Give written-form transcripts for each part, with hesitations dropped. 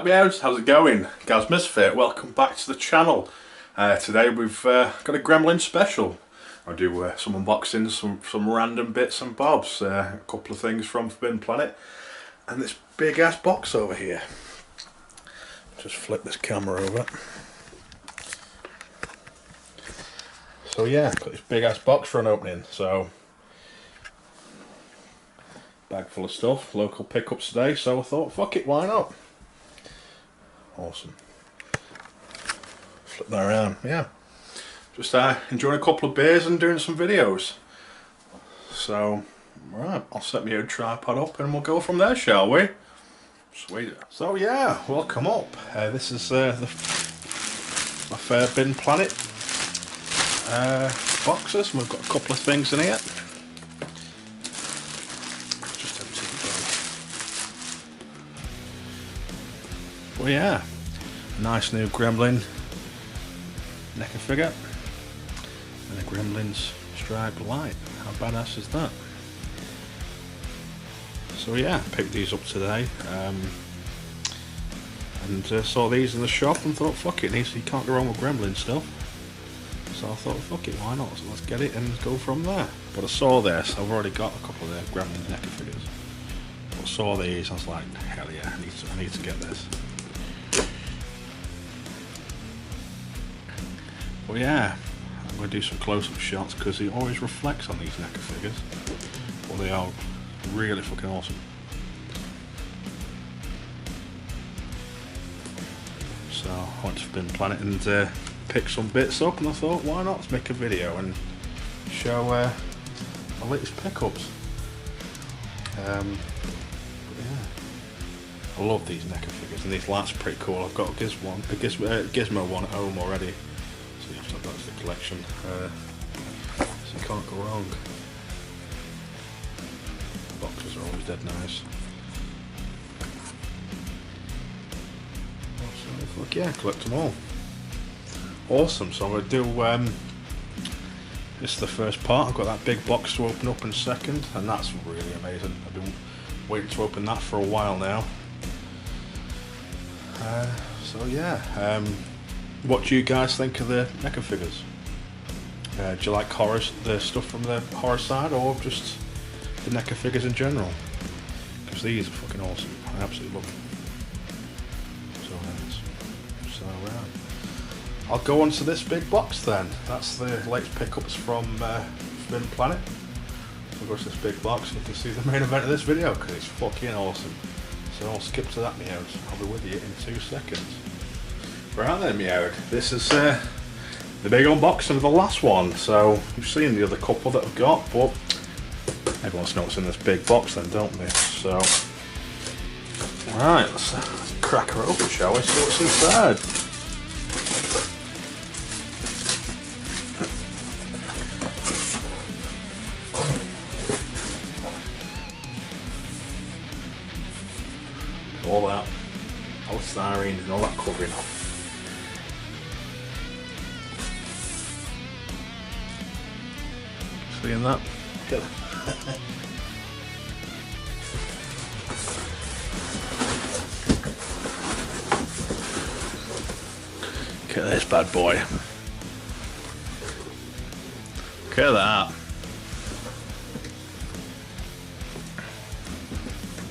Right, meows, how's it going? Gaz Misfit, welcome back to the channel. Today we've got a Gremlin special. I do some unboxings, some random bits and bobs, a couple of things from Forbidden Planet, and this big ass box over here. Just flip this camera over. So yeah, got this big ass box for an opening. So bag full of stuff, local pickups today, so I thought fuck it, why not? Awesome. Flip that around, yeah. Just enjoying a couple of beers and doing some videos. So, right, I'll set my own tripod up and we'll go from there, shall we? Sweet. So yeah, welcome up. This is my Forbidden Planet boxes. We've got a couple of things in here. Just empty the bag. Well, yeah, nice new Gremlin NECA figure and a Gremlins striped light. How badass is that? So yeah, picked these up today and saw these in the shop and thought fuck it, you can't go wrong with Gremlin stuff. So I thought fuck it, why not? So let's get it and go from there. But I saw this, I've already got a couple of the Gremlins NECA figures. But I saw these, I was like, hell yeah, I need to get this. Well yeah, I'm going to do some close-up shots because he always reflects on these NECA figures. Well, they are really fucking awesome. So I went to Forbidden Planet and picked some bits up, and I thought, why not? Let's make a video and show my latest pickups. But yeah, I love these NECA figures, and these lights are pretty cool. I've got a Gizmo one at home already, so you have to have that as the collection. So you can't go wrong. Boxes are always dead nice. So fuck yeah, collect them all. Awesome, so I'm going to do, this is the first part. I've got that big box to open up in a second, and that's really amazing. I've been waiting to open that for a while now. So yeah, what do you guys think of the NECA figures? Do you like the stuff from the horror side, or just the NECA figures in general? Because these are fucking awesome. I absolutely love them. So nice. So I'll go on to this big box then. That's the latest pickups from Forbidden Planet. So go to this big box and you can see the main event of this video because it's fucking awesome. So I'll skip to that, meows. I'll be with you in 2 seconds. Right then, meow. This is the big unboxing of the last one. So you've seen the other couple that I've got, but everyone knows what's in this big box then, don't they? So, right, let's crack her open, shall we? See what's inside. All that polystyrene and all that covering up. Seeing that? Look at this bad boy. Look at that.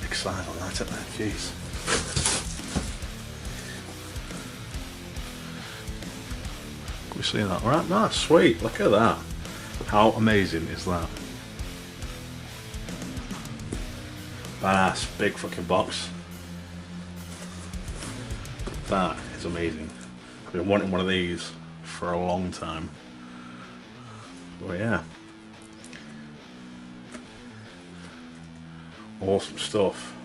Big size on that, isn't there? Jeez. Can we see that? Right, nice, sweet. Look at that. How amazing is that? Badass, big fucking box. That is amazing. I've been wanting one of these for a long time. But yeah. Awesome stuff.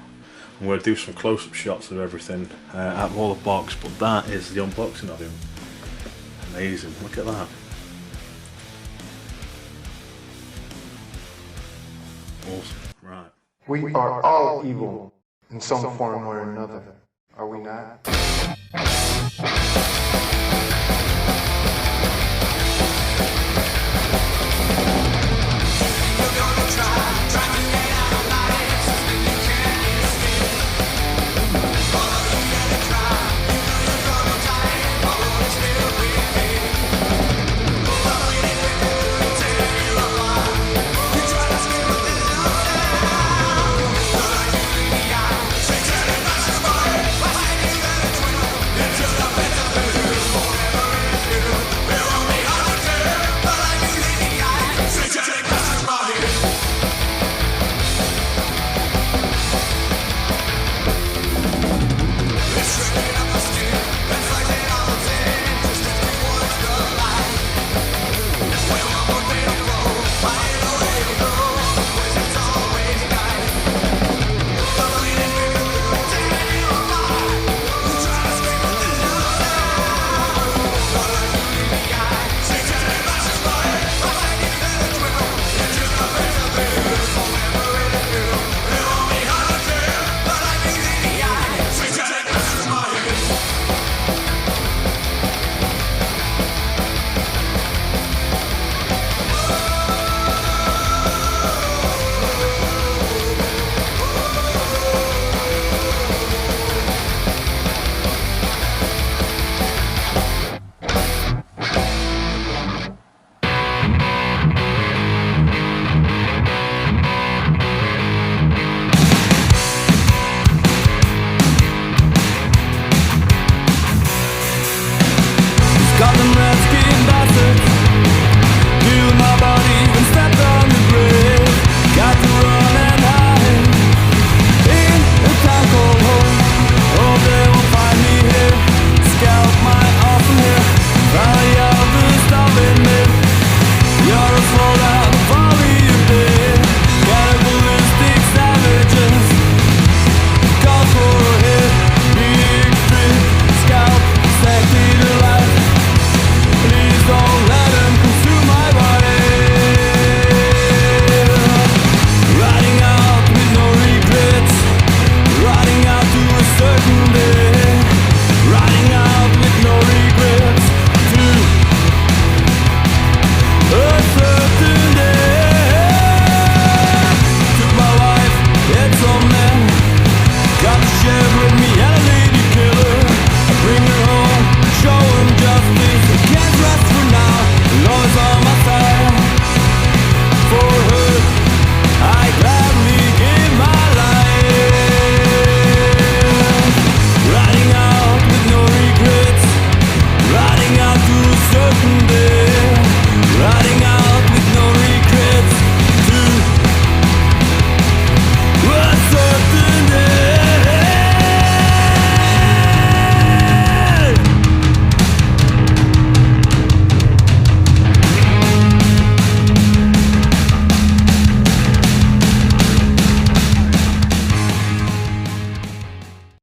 I'm going to do some close-up shots of everything out of all the box, but that is the unboxing of him. Amazing, look at that. Awesome, right. We are all evil in some form or another, are we not?